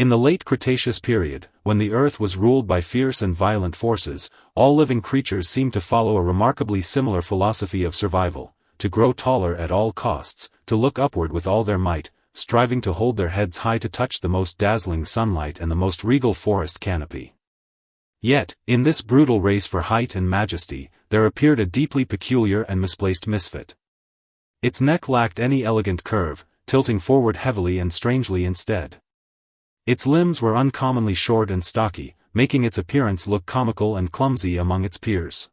In the late Cretaceous period, when the Earth was ruled by fierce and violent forces, all living creatures seemed to follow a remarkably similar philosophy of survival: to grow taller at all costs, to look upward with all their might, striving to hold their heads high to touch the most dazzling sunlight and the most regal forest canopy. Yet, in this brutal race for height and majesty, there appeared a deeply peculiar and misplaced misfit. Its neck lacked any elegant curve, tilting forward heavily and strangely instead. Its limbs were uncommonly short and stocky, making its appearance look comical and clumsy among its peers.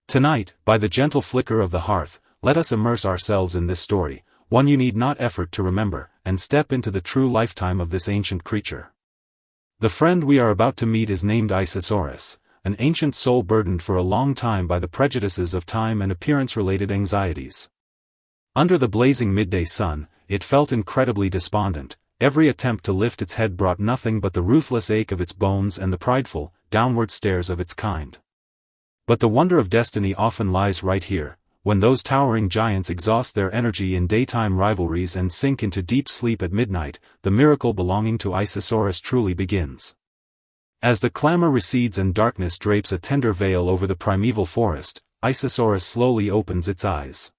Tonight, by the gentle flicker of the hearth, let us immerse ourselves in this story, one you need not effort to remember, and step into the true lifetime of this ancient creature. The friend we are about to meet is named Isis, an ancient soul burdened for a long time by the prejudices of time and appearance-related anxieties. Under the blazing midday sun, it felt incredibly despondent. Every attempt to lift its head brought nothing but the ruthless ache of its bones and the prideful, downward stares of its kind. But the wonder of destiny often lies right here. When those towering giants exhaust their energy in daytime rivalries and sink into deep sleep at midnight, the miracle belonging to Isis truly begins. As the clamor recedes and darkness drapes a tender veil over the primeval forest, Isis slowly opens its eyes.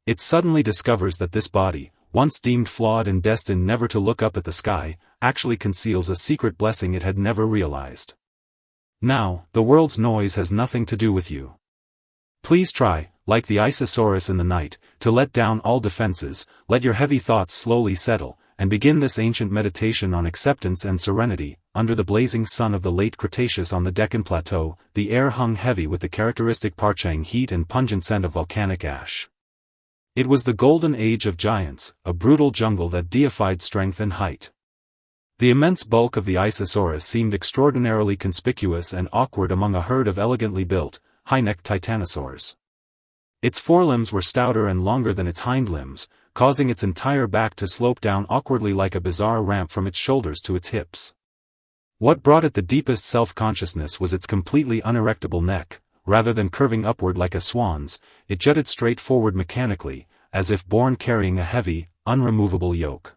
It suddenly discovers that this body, once deemed flawed and destined never to look up at the sky, actually conceals a secret blessing it had never realized. Now, the world's noise has nothing to do with you. Please try, like the Isis in the night, to let down all defenses, let your heavy thoughts slowly settle, and begin this ancient meditation on acceptance and serenity. Under the blazing sun of the late Cretaceous on the Deccan Plateau, the air hung heavy with the characteristic parching heat and pungent scent of volcanic ash. It was the golden age of giants, a brutal jungle that deified strength and height. The immense bulk of the Isis seemed extraordinarily conspicuous and awkward among a herd of elegantly built, high-necked titanosaurs. Its forelimbs were stouter and longer than its hind limbs, causing its entire back to slope down awkwardly like a bizarre ramp from its shoulders to its hips. What brought it the deepest self-consciousness was its completely unerectable neck. Rather than curving upward like a swan's, it jutted straight forward mechanically, as if born carrying a heavy, unremovable yoke.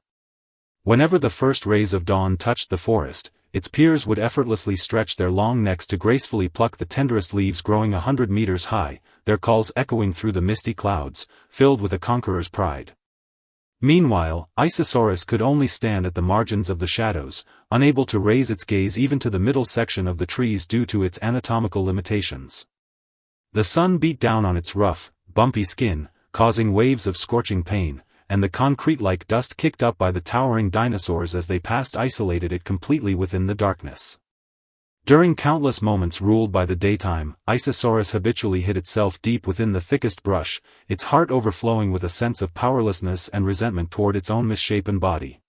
Whenever the first rays of dawn touched the forest, its peers would effortlessly stretch their long necks to gracefully pluck the tenderest leaves growing 100 meters high, their calls echoing through the misty clouds, filled with a conqueror's pride. Meanwhile, Isis could only stand at the margins of the shadows, unable to raise its gaze even to the middle section of the trees due to its anatomical limitations. The sun beat down on its rough, bumpy skin, causing waves of scorching pain, and the concrete-like dust kicked up by the towering dinosaurs as they passed isolated it completely within the darkness. During countless moments ruled by the daytime, Isis habitually hid itself deep within the thickest brush, its heart overflowing with a sense of powerlessness and resentment toward its own misshapen body.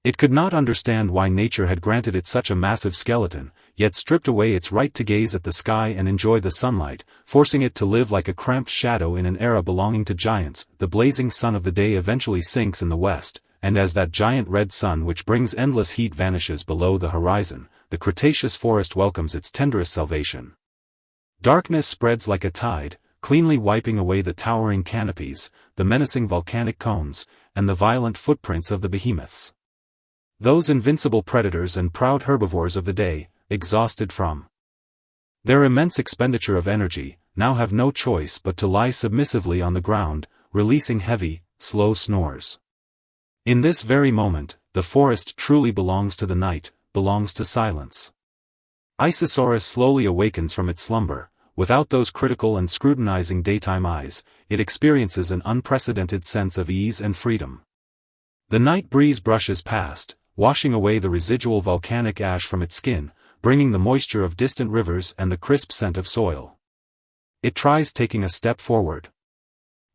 It could not understand why nature had granted it such a massive skeleton, yet stripped away its right to gaze at the sky and enjoy the sunlight, forcing it to live like a cramped shadow in an era belonging to giants. The blazing sun of the day eventually sinks in the west, and as that giant red sun which brings endless heat vanishes below the horizon, the Cretaceous forest welcomes its tenderest salvation. Darkness spreads like a tide, cleanly wiping away the towering canopies, the menacing volcanic cones, and the violent footprints of the behemoths. Those invincible predators and proud herbivores of the day, exhausted from their immense expenditure of energy, now have no choice but to lie submissively on the ground, releasing heavy, slow snores. In this very moment, the forest truly belongs to the night, belongs to silence. Isis slowly awakens from its slumber. Without those critical and scrutinizing daytime eyes, it experiences an unprecedented sense of ease and freedom. The night breeze brushes past, washing away the residual volcanic ash from its skin, bringing the moisture of distant rivers and the crisp scent of soil. It tries taking a step forward.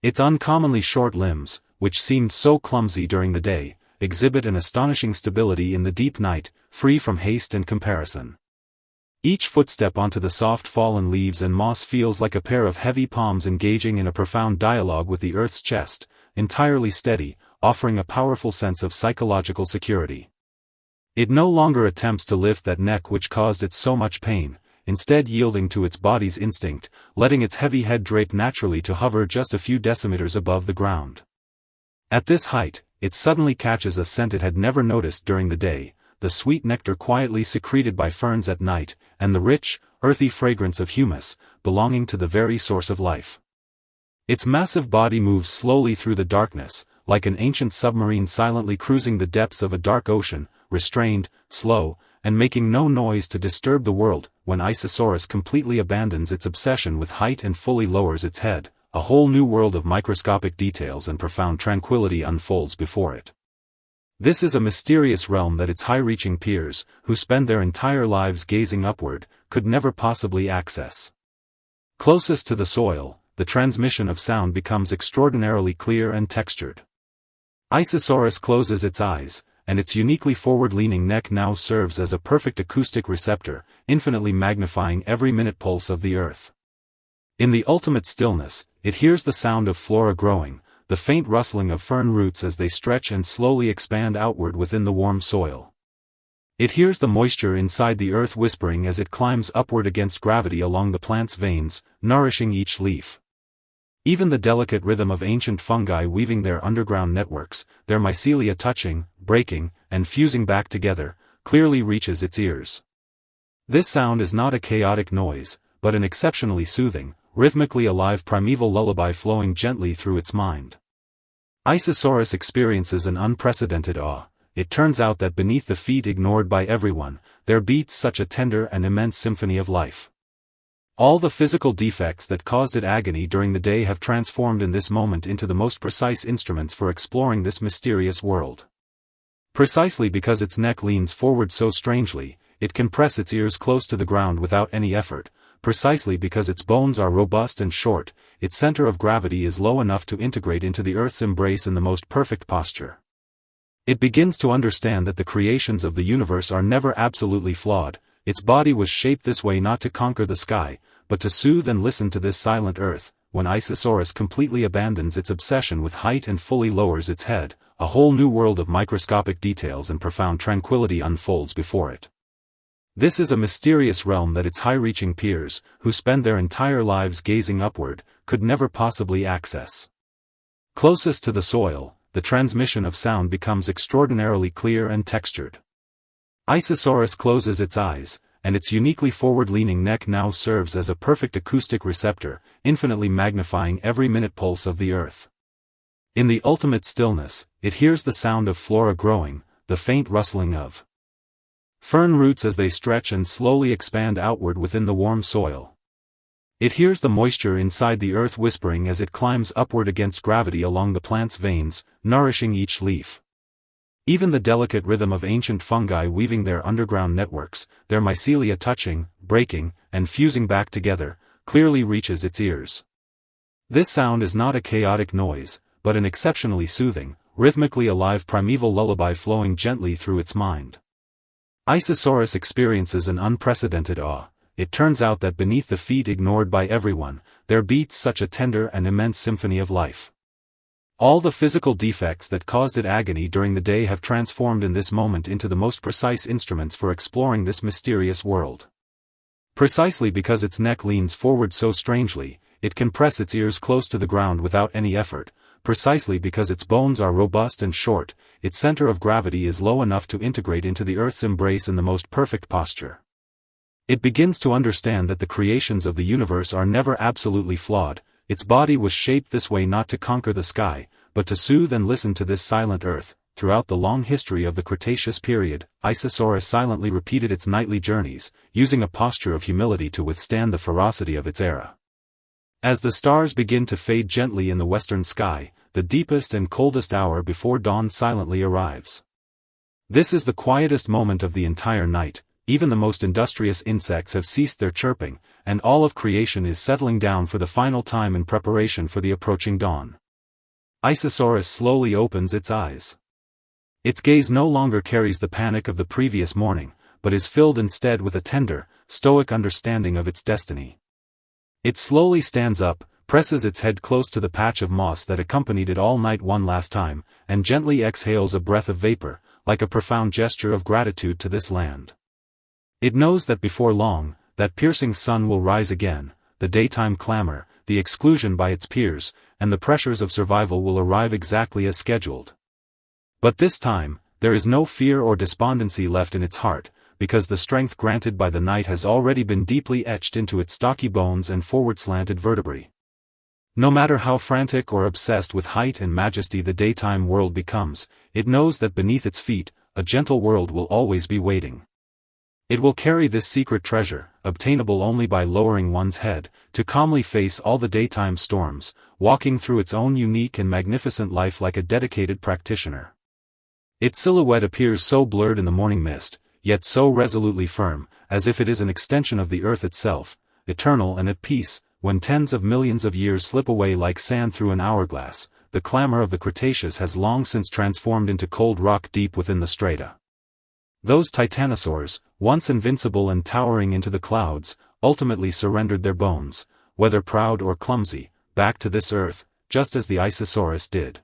Its uncommonly short limbs, which seemed so clumsy during the day, exhibit an astonishing stability in the deep night, free from haste and comparison. Each footstep onto the soft fallen leaves and moss feels like a pair of heavy palms engaging in a profound dialogue with the earth's chest, entirely steady, offering a powerful sense of psychological security. It no longer attempts to lift that neck which caused it so much pain, instead yielding to its body's instinct, letting its heavy head drape naturally to hover just a few decimeters above the ground. At this height, it suddenly catches a scent it had never noticed during the day, the sweet nectar quietly secreted by ferns at night, and the rich, earthy fragrance of humus, belonging to the very source of life. Its massive body moves slowly through the darkness, like an ancient submarine silently cruising the depths of a dark ocean, restrained, slow, and making no noise to disturb the world. When Isosaurus completely abandons its obsession with height and fully lowers its head, a whole new world of microscopic details and profound tranquility unfolds before it. This is a mysterious realm that its high-reaching peers, who spend their entire lives gazing upward, could never possibly access. Closest to the soil, the transmission of sound becomes extraordinarily clear and textured. Isosaurus closes its eyes, and its uniquely forward-leaning neck now serves as a perfect acoustic receptor, infinitely magnifying every minute pulse of the earth. In the ultimate stillness, it hears the sound of flora growing, the faint rustling of fern roots as they stretch and slowly expand outward within the warm soil. It hears the moisture inside the earth whispering as it climbs upward against gravity along the plant's veins, nourishing each leaf. Even the delicate rhythm of ancient fungi weaving their underground networks, their mycelia touching, breaking, and fusing back together, clearly reaches its ears. This sound is not a chaotic noise, but an exceptionally soothing, rhythmically alive primeval lullaby flowing gently through its mind. Isosaurus experiences an unprecedented awe. It turns out that beneath the feet ignored by everyone, there beats such a tender and immense symphony of life. All the physical defects that caused it agony during the day have transformed in this moment into the most precise instruments for exploring this mysterious world. Precisely because its neck leans forward so strangely, it can press its ears close to the ground without any effort. Precisely because its bones are robust and short, its center of gravity is low enough to integrate into the earth's embrace in the most perfect posture. It begins to understand that the creations of the universe are never absolutely flawed. Its body was shaped this way not to conquer the sky, but to soothe and listen to this silent earth. When Isosaurus completely abandons its obsession with height and fully lowers its head, a whole new world of microscopic details and profound tranquility unfolds before it. This is a mysterious realm that its high-reaching peers, who spend their entire lives gazing upward, could never possibly access. Closest to the soil, the transmission of sound becomes extraordinarily clear and textured. Isosaurus closes its eyes, and its uniquely forward-leaning neck now serves as a perfect acoustic receptor, infinitely magnifying every minute pulse of the earth. In the ultimate stillness, it hears the sound of flora growing, the faint rustling of fern roots as they stretch and slowly expand outward within the warm soil. It hears the moisture inside the earth whispering as it climbs upward against gravity along the plant's veins, nourishing each leaf. Even the delicate rhythm of ancient fungi weaving their underground networks, their mycelia touching, breaking, and fusing back together, clearly reaches its ears. This sound is not a chaotic noise, but an exceptionally soothing, rhythmically alive primeval lullaby flowing gently through its mind. Isosaurus experiences an unprecedented awe. It turns out that beneath the feet ignored by everyone, there beats such a tender and immense symphony of life. All the physical defects that caused it agony during the day have transformed in this moment into the most precise instruments for exploring this mysterious world. Precisely because its neck leans forward so strangely, it can press its ears close to the ground without any effort. Precisely because its bones are robust and short, its center of gravity is low enough to integrate into the earth's embrace in the most perfect posture. It begins to understand that the creations of the universe are never absolutely flawed. Its body was shaped this way not to conquer the sky, but to soothe and listen to this silent earth. Throughout the long history of the Cretaceous period, Isosaurus silently repeated its nightly journeys, using a posture of humility to withstand the ferocity of its era. As the stars begin to fade gently in the western sky, the deepest and coldest hour before dawn silently arrives. This is the quietest moment of the entire night. Even the most industrious insects have ceased their chirping, and all of creation is settling down for the final time in preparation for the approaching dawn. Isosaurus slowly opens its eyes. Its gaze no longer carries the panic of the previous morning, but is filled instead with a tender, stoic understanding of its destiny. It slowly stands up, presses its head close to the patch of moss that accompanied it all night one last time, and gently exhales a breath of vapor, like a profound gesture of gratitude to this land. It knows that before long, that piercing sun will rise again, the daytime clamor, the exclusion by its peers, and the pressures of survival will arrive exactly as scheduled. But this time, there is no fear or despondency left in its heart, because the strength granted by the night has already been deeply etched into its stocky bones and forward-slanted vertebrae. No matter how frantic or obsessed with height and majesty the daytime world becomes, it knows that beneath its feet, a gentle world will always be waiting. It will carry this secret treasure, obtainable only by lowering one's head, to calmly face all the daytime storms, walking through its own unique and magnificent life like a dedicated practitioner. Its silhouette appears so blurred in the morning mist, yet so resolutely firm, as if it is an extension of the earth itself, eternal and at peace. When tens of millions of years slip away like sand through an hourglass, the clamor of the Cretaceous has long since transformed into cold rock deep within the strata. Those titanosaurs, once invincible and towering into the clouds, ultimately surrendered their bones, whether proud or clumsy, back to this earth, just as the Isis did.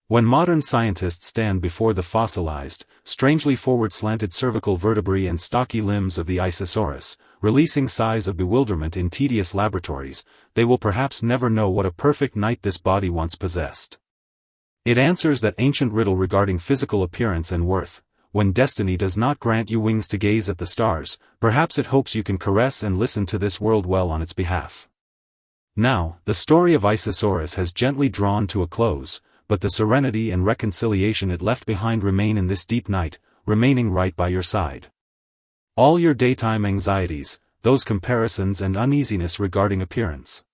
When modern scientists stand before the fossilized, strangely forward-slanted cervical vertebrae and stocky limbs of the Isis, releasing sighs of bewilderment in tedious laboratories, they will perhaps never know what a perfect night this body once possessed. It answers that ancient riddle regarding physical appearance and worth: when destiny does not grant you wings to gaze at the stars, perhaps it hopes you can caress and listen to this world well on its behalf. Now, the story of Isis has gently drawn to a close, but the serenity and reconciliation it left behind remain in this deep night, remaining right by your side. All your daytime anxieties, those comparisons and uneasiness regarding appearance,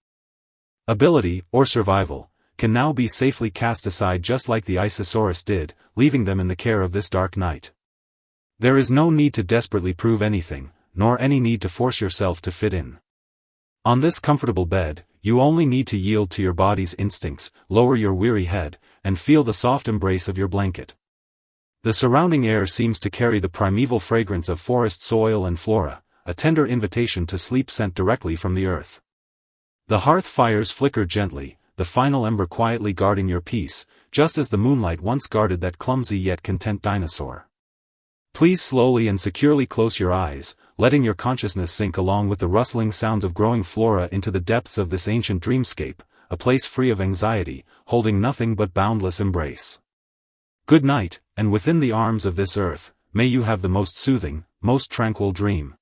ability, or survival, can now be safely cast aside just like the Isis did, leaving them in the care of this dark night. There is no need to desperately prove anything, nor any need to force yourself to fit in. On this comfortable bed, you only need to yield to your body's instincts, lower your weary head, and feel the soft embrace of your blanket. The surrounding air seems to carry the primeval fragrance of forest soil and flora, a tender invitation to sleep sent directly from the earth. The hearth fires flicker gently, the final ember quietly guarding your peace, just as the moonlight once guarded that clumsy yet content dinosaur. Please slowly and securely close your eyes, letting your consciousness sink along with the rustling sounds of growing flora into the depths of this ancient dreamscape, a place free of anxiety, holding nothing but boundless embrace. Good night, and within the arms of this earth, may you have the most soothing, most tranquil dream.